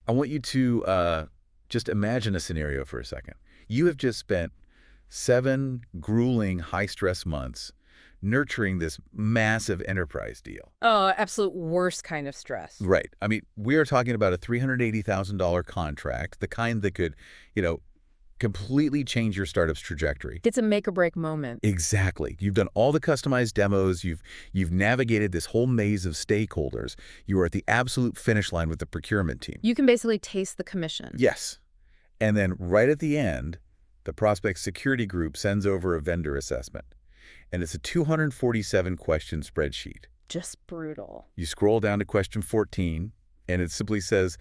I want you to just imagine a scenario for a second. You have just spent 7 grueling, high-stress months nurturing this massive enterprise deal. Oh, absolute worst kind of stress. Right. I mean, we are talking about a $380,000 contract, the kind that could, you know, completely change your startup's trajectory. It's a make-or-break moment. Exactly. You've done all the customized demos. You've navigated this whole maze of stakeholders. You are at the absolute finish line with the procurement team. You can basically taste the commission. Yes. And then right at the end, the prospect security group sends over a vendor assessment. And it's a 247-question spreadsheet. Just brutal. You scroll down to question 14, and it simply says,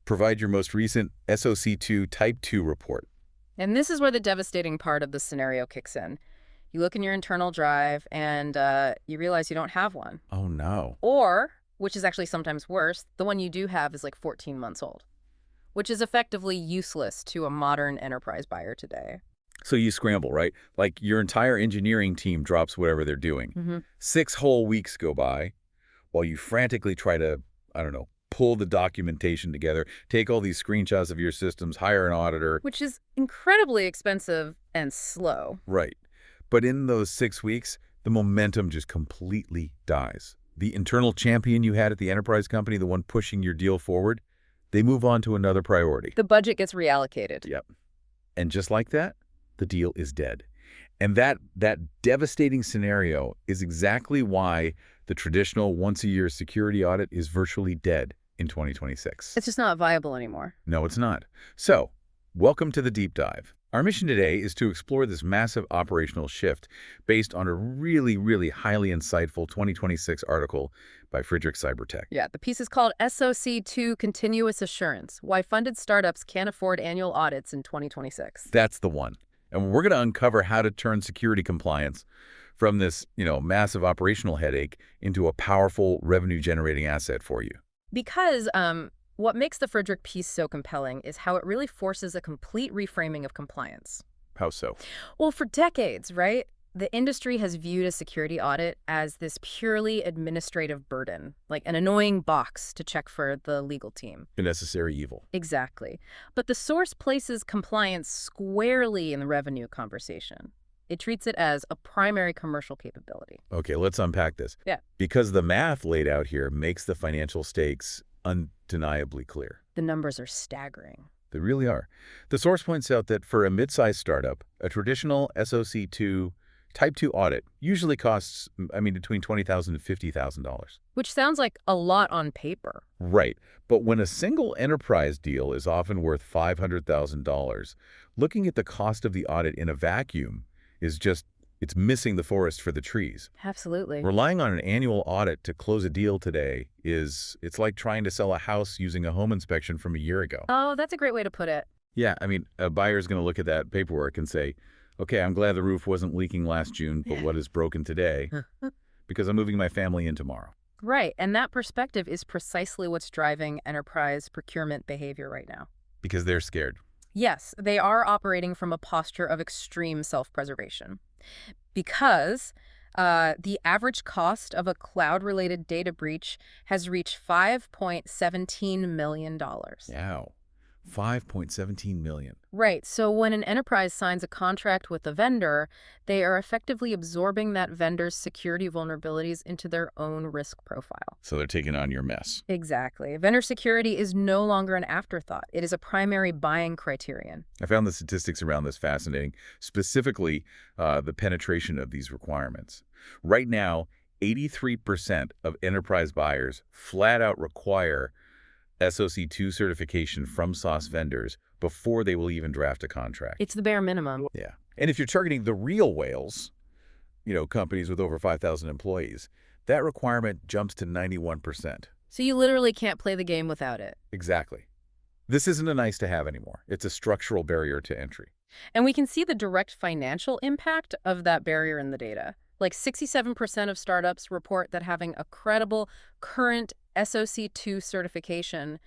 provide your most recent SOC2 Type 2 report. And this is where the devastating part of the scenario kicks in. You look in your internal drive, and you realize you don't have one. Oh, no. Or, which is actually sometimes worse, the one you do have is like 14 months old, which is effectively useless to a modern enterprise buyer today. So you scramble, right? Like your entire engineering team drops whatever they're doing. Mm-hmm. 6 whole weeks go by while you frantically try to, I don't know, pull the documentation together, take all these screenshots of your systems, hire an auditor. Which is incredibly expensive and slow. Right. But in those 6 weeks, the momentum just completely dies. The internal champion you had at the enterprise company, the one pushing your deal forward, they move on to another priority. The budget gets reallocated. Yep. And just like that, the deal is dead. And that devastating scenario is exactly why the traditional once-a-year security audit is virtually dead in 2026. It's just not viable anymore. No, it's not. So, welcome to the deep dive. Our mission today is to explore this massive operational shift based on a really, really highly insightful 2026 article by FRIDRICK Cybertech. Yeah, the piece is called SOC2 Continuous Assurance, Why Funded Startups Can't Afford Annual Audits in 2026. That's the one. And we're going to uncover how to turn security compliance from this, massive operational headache into a powerful revenue-generating asset for you. Because what makes the FRIDRICK piece so compelling is how it really forces a complete reframing of compliance. How so? Well, for decades, right, the industry has viewed a security audit as this purely administrative burden, like an annoying box to check for the legal team. A necessary evil. Exactly. But the source places compliance squarely in the revenue conversation. It treats it as a primary commercial capability. Okay, let's unpack this. Yeah. Because the math laid out here makes the financial stakes undeniably clear. The numbers are staggering. They really are. The source points out that for a mid-sized startup, a traditional SOC2 Type 2 audit usually costs, between $20,000 and $50,000. Which sounds like a lot on paper. Right. But when a single enterprise deal is often worth $500,000, looking at the cost of the audit in a vacuum is it's missing the forest for the trees. Absolutely. Relying on an annual audit to close a deal today it's like trying to sell a house using a home inspection from a year ago. Oh, that's a great way to put it. Yeah, a buyer's going to look at that paperwork and say, okay, I'm glad the roof wasn't leaking last June, but what is broken today? Because I'm moving my family in tomorrow. Right, and that perspective is precisely what's driving enterprise procurement behavior right now. Because they're scared. Yes, they are operating from a posture of extreme self-preservation. Because the average cost of a cloud-related data breach has reached $5.17 million. Wow. $5.17 million. Right. So when an enterprise signs a contract with a vendor, they are effectively absorbing that vendor's security vulnerabilities into their own risk profile. So they're taking on your mess. Exactly. Vendor security is no longer an afterthought. It is a primary buying criterion. I found the statistics around this fascinating, specifically the penetration of these requirements. Right now, 83% of enterprise buyers flat out require SOC2 certification from SOC vendors before they will even draft a contract. It's the bare minimum. Yeah. And if you're targeting the real whales, companies with over 5,000 employees, that requirement jumps to 91%. So you literally can't play the game without it. Exactly. This isn't a nice to have anymore. It's a structural barrier to entry. And we can see the direct financial impact of that barrier in the data. Like 67% of startups report that having a credible current SOC2 certification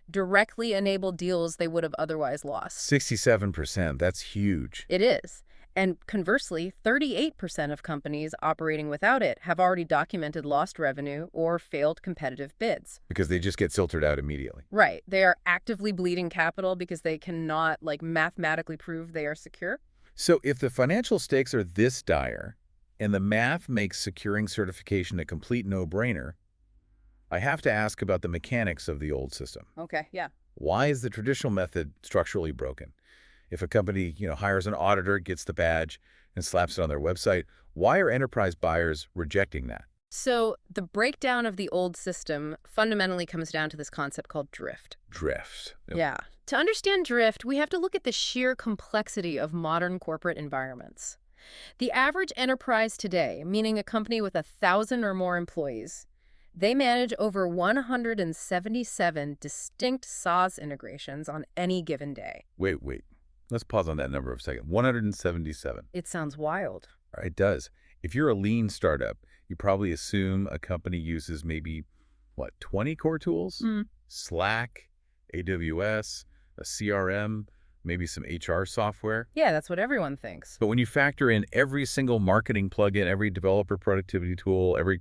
directly enabled deals they would have otherwise lost. 67%, that's huge. It is. And conversely, 38% of companies operating without it have already documented lost revenue or failed competitive bids. Because they just get filtered out immediately. Right. They are actively bleeding capital because they cannot, mathematically prove they are secure. So if the financial stakes are this dire, and the math makes securing certification a complete no-brainer, I have to ask about the mechanics of the old system. Okay, yeah. Why is the traditional method structurally broken? If a company, hires an auditor, gets the badge, and slaps it on their website, why are enterprise buyers rejecting that? So the breakdown of the old system fundamentally comes down to this concept called drift. Drift. Yep. Yeah. To understand drift, we have to look at the sheer complexity of modern corporate environments. The average enterprise today, meaning a company with 1,000 or more employees, they manage over 177 distinct SOC integrations on any given day. Wait. Let's pause on that number for a second. 177. It sounds wild. It does. If you're a lean startup, you probably assume a company uses maybe, 20 core tools? Slack, AWS, a CRM, maybe some HR software. Yeah, that's what everyone thinks. But when you factor in every single marketing plugin, every developer productivity tool, every,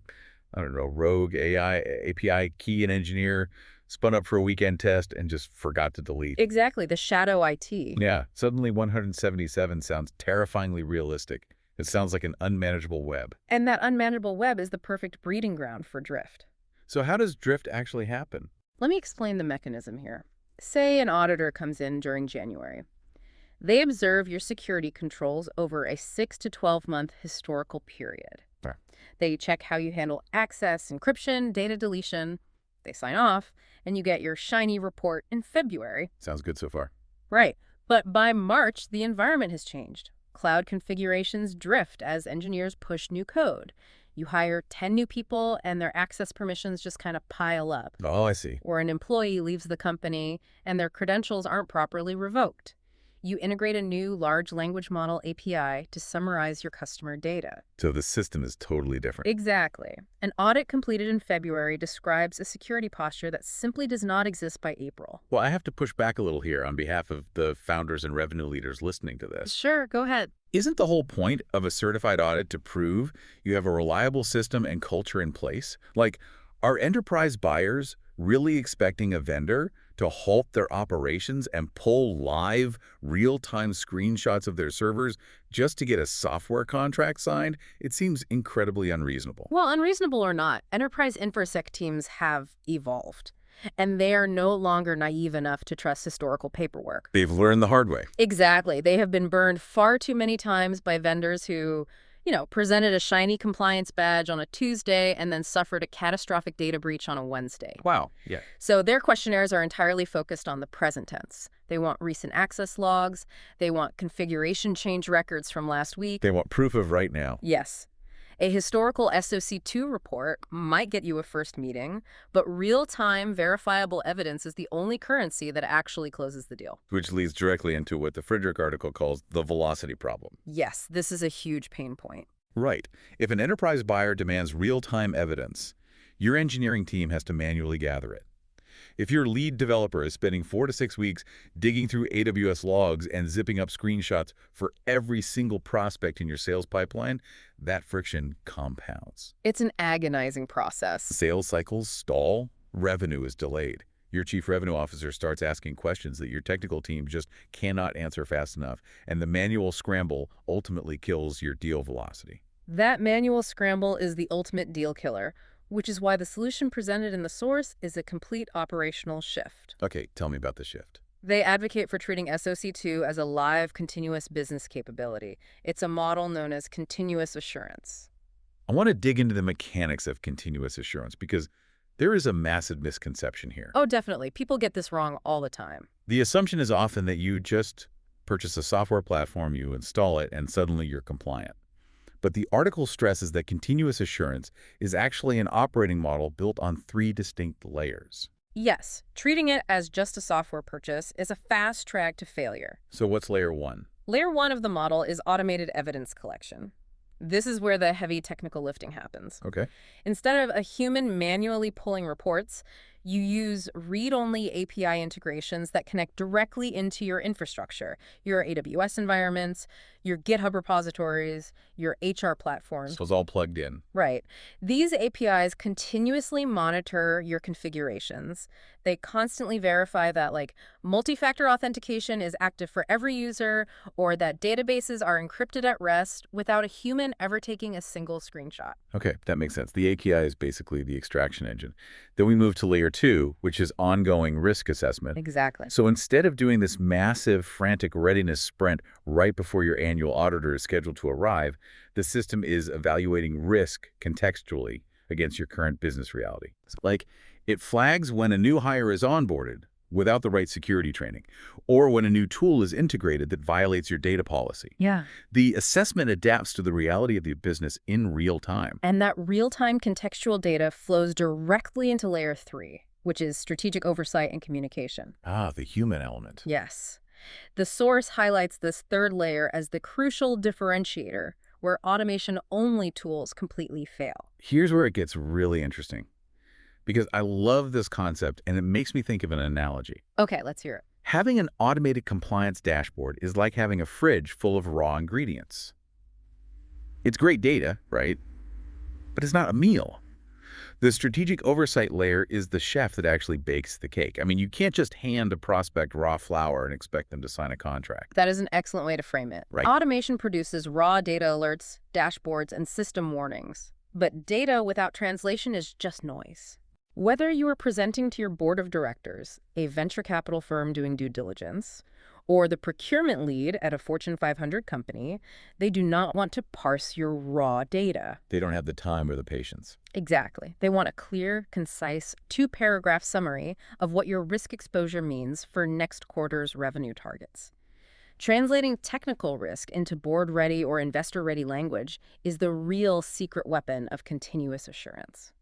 rogue AI, API key and engineer, spun up for a weekend test and just forgot to delete. Exactly, the shadow IT. Yeah, suddenly 177 sounds terrifyingly realistic. It sounds like an unmanageable web. And that unmanageable web is the perfect breeding ground for drift. So how does drift actually happen? Let me explain the mechanism here. Say an auditor comes in during January. They observe your security controls over a 6 to 12-month historical period. Sure. They check how you handle access, encryption, data deletion. They sign off, and you get your shiny report in February. Sounds good so far. Right. But by March, the environment has changed. Cloud configurations drift as engineers push new code. You hire 10 new people, and their access permissions just kind of pile up. Oh, I see. Or an employee leaves the company, and their credentials aren't properly revoked. You integrate a new large language model API to summarize your customer data. So the system is totally different. Exactly. An audit completed in February describes a security posture that simply does not exist by April. Well, I have to push back a little here on behalf of the founders and revenue leaders listening to this. Sure, go ahead. Isn't the whole point of a certified audit to prove you have a reliable system and culture in place? Like, are enterprise buyers really expecting a vendor to halt their operations and pull live, real-time screenshots of their servers just to get a software contract signed? It seems incredibly unreasonable. Well, unreasonable or not, enterprise InfoSec teams have evolved, and they are no longer naive enough to trust historical paperwork. They've learned the hard way. Exactly. They have been burned far too many times by vendors who, presented a shiny compliance badge on a Tuesday and then suffered a catastrophic data breach on a Wednesday. Wow. Yeah. So their questionnaires are entirely focused on the present tense. They want recent access logs. They want configuration change records from last week. They want proof of right now. Yes. A historical SOC2 report might get you a first meeting, but real-time verifiable evidence is the only currency that actually closes the deal. Which leads directly into what the FRIDRICK article calls the velocity problem. Yes, this is a huge pain point. Right. If an enterprise buyer demands real-time evidence, your engineering team has to manually gather it. If your lead developer is spending 4 to 6 weeks digging through AWS logs and zipping up screenshots for every single prospect in your sales pipeline, that friction compounds. It's an agonizing process. Sales cycles stall, revenue is delayed. Your chief revenue officer starts asking questions that your technical team just cannot answer fast enough, and the manual scramble ultimately kills your deal velocity. That manual scramble is the ultimate deal killer, which is why the solution presented in the source is a complete operational shift. Okay, tell me about the shift. They advocate for treating SOC2 as a live, continuous business capability. It's a model known as continuous assurance. I want to dig into the mechanics of continuous assurance because there is a massive misconception here. Oh, definitely. People get this wrong all the time. The assumption is often that you just purchase a software platform, you install it, and suddenly you're compliant. But the article stresses that continuous assurance is actually an operating model built on 3 distinct layers. Yes, treating it as just a software purchase is a fast track to failure. So what's layer 1? Layer 1 of the model is automated evidence collection. This is where the heavy technical lifting happens. Okay. Instead of a human manually pulling reports, You use read-only API integrations that connect directly into your infrastructure, your AWS environments, your GitHub repositories, your HR platforms. So it's all plugged in. Right. These APIs continuously monitor your configurations. They constantly verify that, like, multi-factor authentication is active for every user, or that databases are encrypted at rest without a human ever taking a single screenshot. Okay, that makes sense. The API is basically the extraction engine. Then we move to layer 2, which is ongoing risk assessment. Exactly. So instead of doing this massive, frantic readiness sprint right before your annual auditor is scheduled to arrive, the system is evaluating risk contextually against your current business reality. Like, it flags when a new hire is onboarded without the right security training, or when a new tool is integrated that violates your data policy. Yeah. The assessment adapts to the reality of the business in real time. And that real-time contextual data flows directly into layer 3, which is strategic oversight and communication. Ah, the human element. Yes. The source highlights this third layer as the crucial differentiator, where automation-only tools completely fail. Here's where it gets really interesting, because I love this concept and it makes me think of an analogy. Okay, let's hear it. Having an automated compliance dashboard is like having a fridge full of raw ingredients. It's great data, right? But it's not a meal. The strategic oversight layer is the chef that actually bakes the cake. I mean, you can't just hand a prospect raw flour and expect them to sign a contract. That is an excellent way to frame it. Right. Automation produces raw data alerts, dashboards, and system warnings. But data without translation is just noise. Whether you are presenting to your board of directors, a venture capital firm doing due diligence, or the procurement lead at a Fortune 500 company, they do not want to parse your raw data. They don't have the time or the patience. Exactly. They want a clear, concise, 2-paragraph summary of what your risk exposure means for next quarter's revenue targets. Translating technical risk into board-ready or investor-ready language is the real secret weapon of continuous assurance.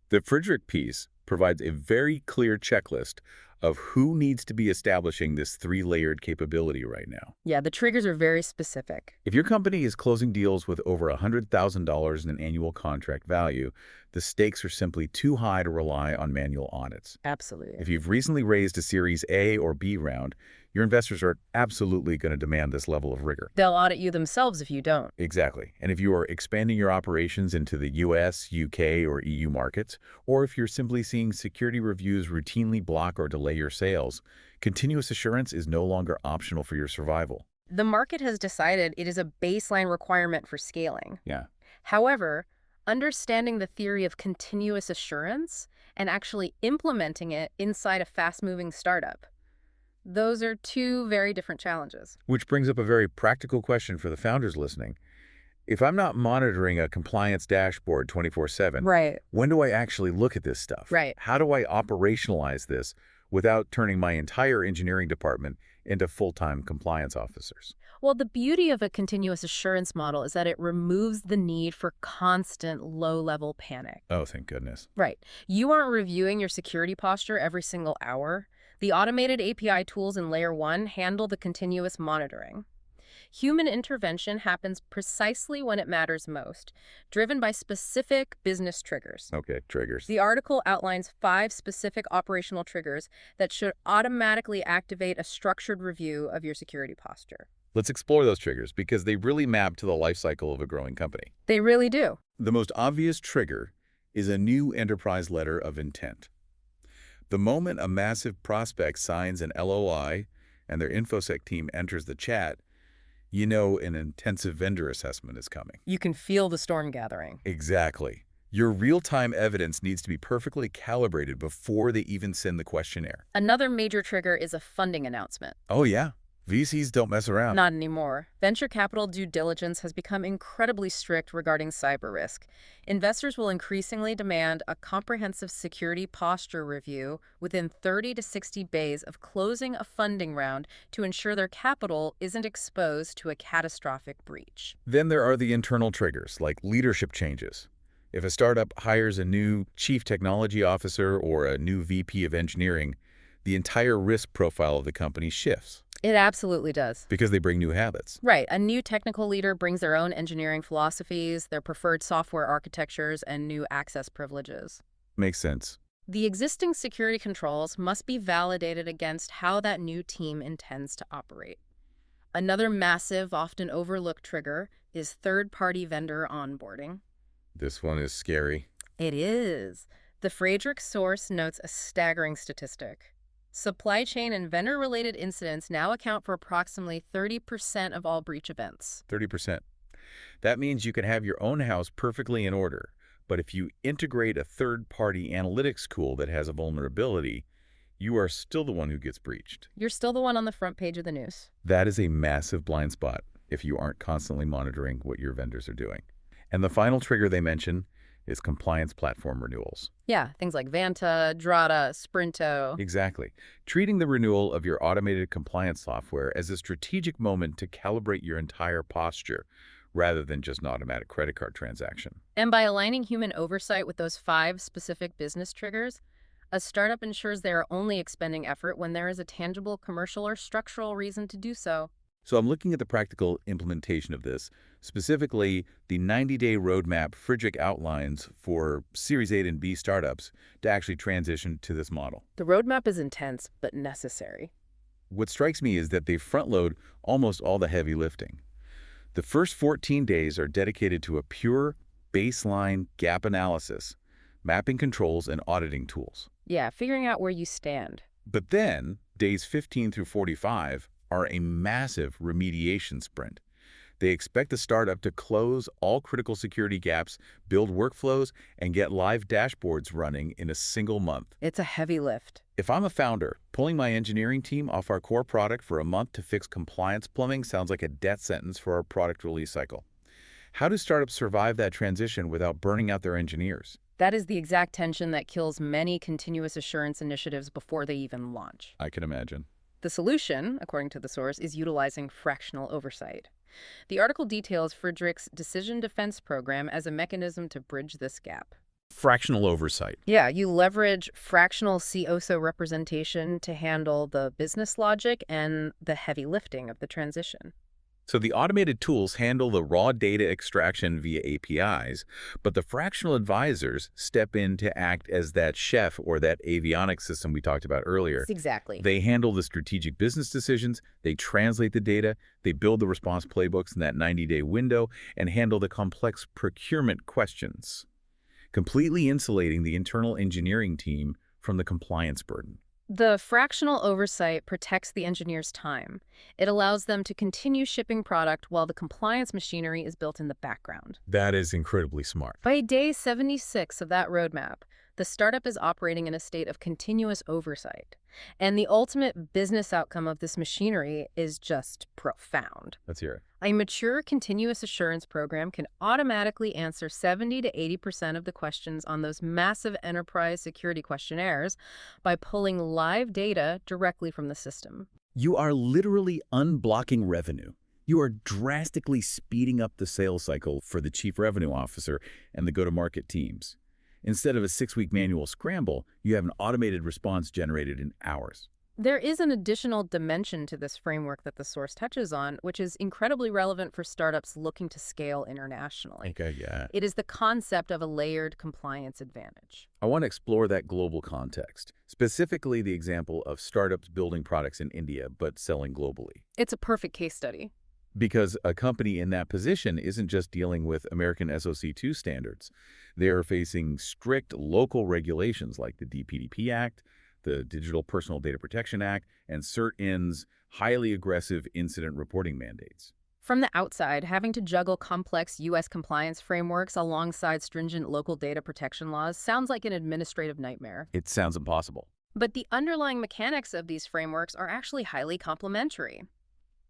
The FRIDRICK piece provides a very clear checklist of who needs to be establishing this 3-layered capability right now. Yeah, the triggers are very specific. If your company is closing deals with over $100,000 in annual contract value, the stakes are simply too high to rely on manual audits. Absolutely. If you've recently raised a Series A or B round, your investors are absolutely going to demand this level of rigor. They'll audit you themselves if you don't. Exactly. And if you are expanding your operations into the US, UK, or EU markets, or if you're simply seeing security reviews routinely block or delay your sales, continuous assurance is no longer optional for your survival. The market has decided it is a baseline requirement for scaling. Yeah. However, understanding the theory of continuous assurance and actually implementing it inside a fast-moving startup, those are two very different challenges. Which brings up a very practical question for the founders listening. If I'm not monitoring a compliance dashboard 24/7, Right. when do I actually look at this stuff? Right. How do I operationalize this without turning my entire engineering department into full-time compliance officers? Well, the beauty of a continuous assurance model is that it removes the need for constant low-level panic. Oh, thank goodness. Right. You aren't reviewing your security posture every single hour. The automated API tools in Layer 1 handle the continuous monitoring. Human intervention happens precisely when it matters most, driven by specific business triggers. Okay, triggers. The article outlines 5 specific operational triggers that should automatically activate a structured review of your security posture. Let's explore those triggers because they really map to the life cycle of a growing company. They really do. The most obvious trigger is a new enterprise letter of intent. The moment a massive prospect signs an LOI and their InfoSec team enters the chat, you know an intensive vendor assessment is coming. You can feel the storm gathering. Exactly. Your real-time evidence needs to be perfectly calibrated before they even send the questionnaire. Another major trigger is a funding announcement. Oh yeah, VCs don't mess around. Not anymore. Venture capital due diligence has become incredibly strict regarding cyber risk. Investors will increasingly demand a comprehensive security posture review within 30 to 60 days of closing a funding round to ensure their capital isn't exposed to a catastrophic breach. Then there are the internal triggers, like leadership changes. If a startup hires a new chief technology officer or a new VP of engineering, the entire risk profile of the company shifts. It absolutely does. Because they bring new habits. Right. A new technical leader brings their own engineering philosophies, their preferred software architectures, and new access privileges. Makes sense. The existing security controls must be validated against how that new team intends to operate. Another massive, often overlooked trigger is third-party vendor onboarding. This one is scary. It is. The FRIDRICK source notes a staggering statistic. Supply chain and vendor-related incidents now account for approximately 30% of all breach events. 30%. That means you can have your own house perfectly in order, but if you integrate a third-party analytics tool that has a vulnerability, you are still the one who gets breached. You're still the one on the front page of the news. That is a massive blind spot if you aren't constantly monitoring what your vendors are doing. And the final trigger they mention is compliance platform renewals. Yeah, things like Vanta, Drata, Sprinto. Exactly. Treating the renewal of your automated compliance software as a strategic moment to calibrate your entire posture rather than just an automatic credit card transaction. And by aligning human oversight with those 5 specific business triggers, a startup ensures they are only expending effort when there is a tangible commercial or structural reason to do so. So I'm looking at the practical implementation of this, specifically the 90-day roadmap FRIDRICK outlines for Series A and B startups to actually transition to this model. The roadmap is intense, but necessary. What strikes me is that they front-load almost all the heavy lifting. The first 14 days are dedicated to a pure baseline gap analysis, mapping controls, and auditing tools. Yeah, figuring out where you stand. But then, days 15 through 45 are a massive remediation sprint. They expect the startup to close all critical security gaps, build workflows, and get live dashboards running in a single month. It's a heavy lift. If I'm a founder, pulling my engineering team off our core product for a month to fix compliance plumbing sounds like a death sentence for our product release cycle. How do startups survive that transition without burning out their engineers? That is the exact tension that kills many continuous assurance initiatives before they even launch. I can imagine. The solution, according to the source, is utilizing fractional oversight. The article details FRIDRICK's decision defense program as a mechanism to bridge this gap. Fractional oversight. Yeah, you leverage fractional COSO representation to handle the business logic and the heavy lifting of the transition. So the automated tools handle the raw data extraction via APIs, but the fractional advisors step in to act as that chef or that avionics system we talked about earlier. Exactly. They handle the strategic business decisions, they translate the data, they build the response playbooks in that 90-day window, and handle the complex procurement questions, completely insulating the internal engineering team from the compliance burden. The fractional oversight protects the engineer's time. It allows them to continue shipping product while the compliance machinery is built in the background. That is incredibly smart. By day 76 of that roadmap, the startup is operating in a state of continuous oversight. And the ultimate business outcome of this machinery is just profound. Let's hear it. A mature continuous assurance program can automatically answer 70 to 80% of the questions on those massive enterprise security questionnaires by pulling live data directly from the system. You are literally unblocking revenue. You are drastically speeding up the sales cycle for the chief revenue officer and the go-to-market teams. Instead of a 6-week manual scramble, you have an automated response generated in hours. There is an additional dimension to this framework that the source touches on, which is incredibly relevant for startups looking to scale internationally. Okay, yeah. It is the concept of a layered compliance advantage. I want to explore that global context, specifically the example of startups building products in India but selling globally. It's a perfect case study. Because a company in that position isn't just dealing with American SOC 2 standards. They are facing strict local regulations like the DPDP Act, the Digital Personal Data Protection Act, and CERT In's highly aggressive incident reporting mandates. From the outside, having to juggle complex U.S. compliance frameworks alongside stringent local data protection laws sounds like an administrative nightmare. It sounds impossible. But the underlying mechanics of these frameworks are actually highly complementary.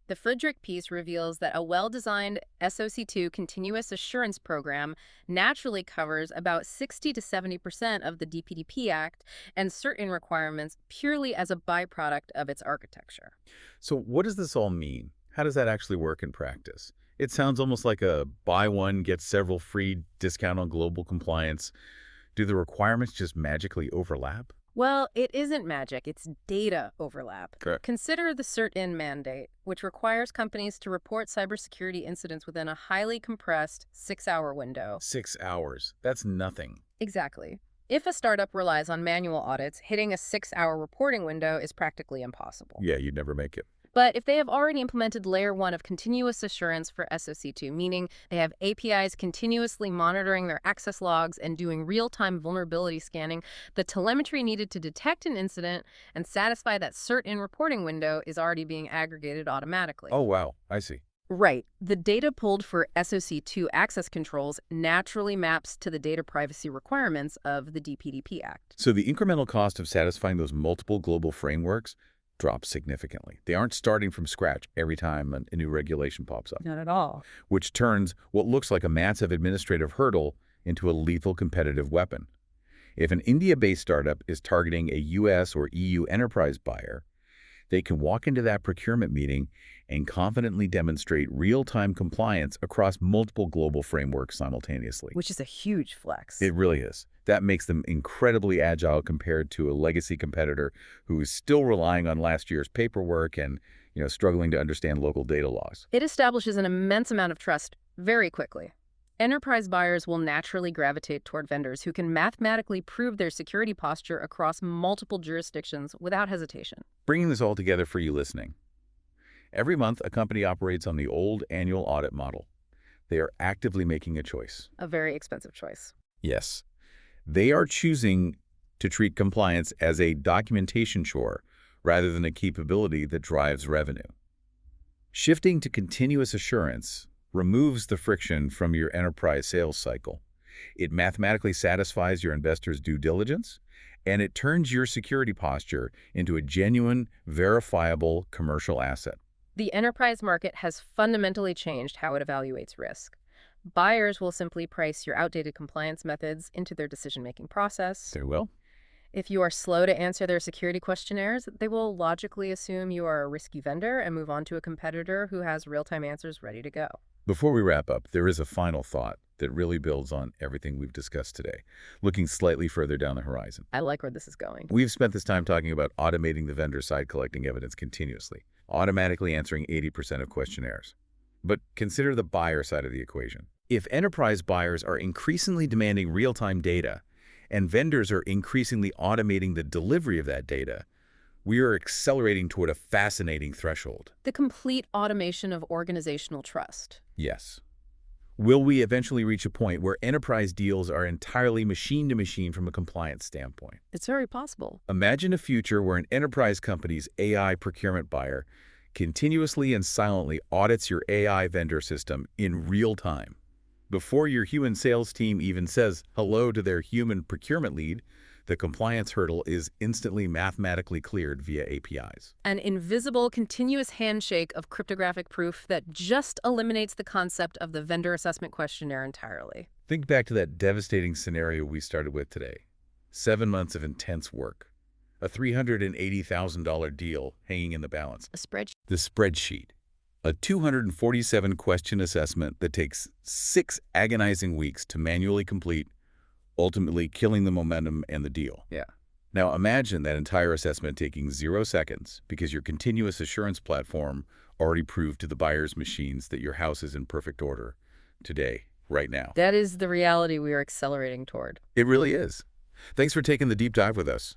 The FRIDRICK piece reveals that a well-designed SOC 2 continuous assurance program naturally covers about 60 to 70% of the DPDP Act and certain requirements purely as a byproduct of its architecture. So what does this all mean? How does that actually work in practice? It sounds almost like a buy one, get several free discount on global compliance. Do the requirements just magically overlap? Well, it isn't magic, it's data overlap. Correct. Consider the CERT In mandate, which requires companies to report cybersecurity incidents within a highly compressed 6-hour window. 6 hours. That's nothing. Exactly. If a startup relies on manual audits, hitting a 6-hour reporting window is practically impossible. Yeah, you'd never make it. But if they have already implemented layer 1 of continuous assurance for SOC2, meaning they have APIs continuously monitoring their access logs and doing real-time vulnerability scanning, the telemetry needed to detect an incident and satisfy that CERT In reporting window is already being aggregated automatically. Oh, wow. I see. Right. The data pulled for SOC2 access controls naturally maps to the data privacy requirements of the DPDP Act. So the incremental cost of satisfying those multiple global frameworks drops significantly. They aren't starting from scratch every time a new regulation pops up, Not at all. which turns what looks like a massive administrative hurdle into a lethal competitive weapon. If an India-based startup is targeting a US or EU enterprise buyer, they can walk into that procurement meeting and confidently demonstrate real-time compliance across multiple global frameworks simultaneously. Which is a huge flex. It really is. That makes them incredibly agile compared to a legacy competitor who is still relying on last year's paperwork and, struggling to understand local data laws. It establishes an immense amount of trust very quickly. Enterprise buyers will naturally gravitate toward vendors who can mathematically prove their security posture across multiple jurisdictions without hesitation. Bringing this all together for you listening. Every month, a company operates on the old annual audit model. They are actively making a choice. A very expensive choice. Yes. They are choosing to treat compliance as a documentation chore rather than a capability that drives revenue. Shifting to continuous assurance removes the friction from your enterprise sales cycle. It mathematically satisfies your investors' due diligence, and it turns your security posture into a genuine, verifiable commercial asset. The enterprise market has fundamentally changed how it evaluates risk. Buyers will simply price your outdated compliance methods into their decision-making process. They will. If you are slow to answer their security questionnaires, they will logically assume you are a risky vendor and move on to a competitor who has real-time answers ready to go. Before we wrap up, there is a final thought that really builds on everything we've discussed today, looking slightly further down the horizon. I like where this is going. We've spent this time talking about automating the vendor side collecting evidence continuously, automatically answering 80% of questionnaires. But consider the buyer side of the equation. If enterprise buyers are increasingly demanding real-time data and vendors are increasingly automating the delivery of that data, we are accelerating toward a fascinating threshold. The complete automation of organizational trust. Yes. Will we eventually reach a point where enterprise deals are entirely machine-to-machine from a compliance standpoint? It's very possible. Imagine a future where an enterprise company's AI procurement buyer continuously and silently audits your AI vendor system in real time. Before your human sales team even says hello to their human procurement lead, the compliance hurdle is instantly mathematically cleared via APIs. An invisible, continuous handshake of cryptographic proof that just eliminates the concept of the vendor assessment questionnaire entirely. Think back to that devastating scenario we started with today. 7 months of intense work. A $380,000 deal hanging in the balance. A spreadsheet. The spreadsheet. A 247-question assessment that takes 6 agonizing weeks to manually complete, ultimately killing the momentum and the deal. Yeah. Now imagine that entire assessment taking 0 seconds because your continuous assurance platform already proved to the buyer's machines that your house is in perfect order today, right now. That is the reality we are accelerating toward. It really is. Thanks for taking the deep dive with us.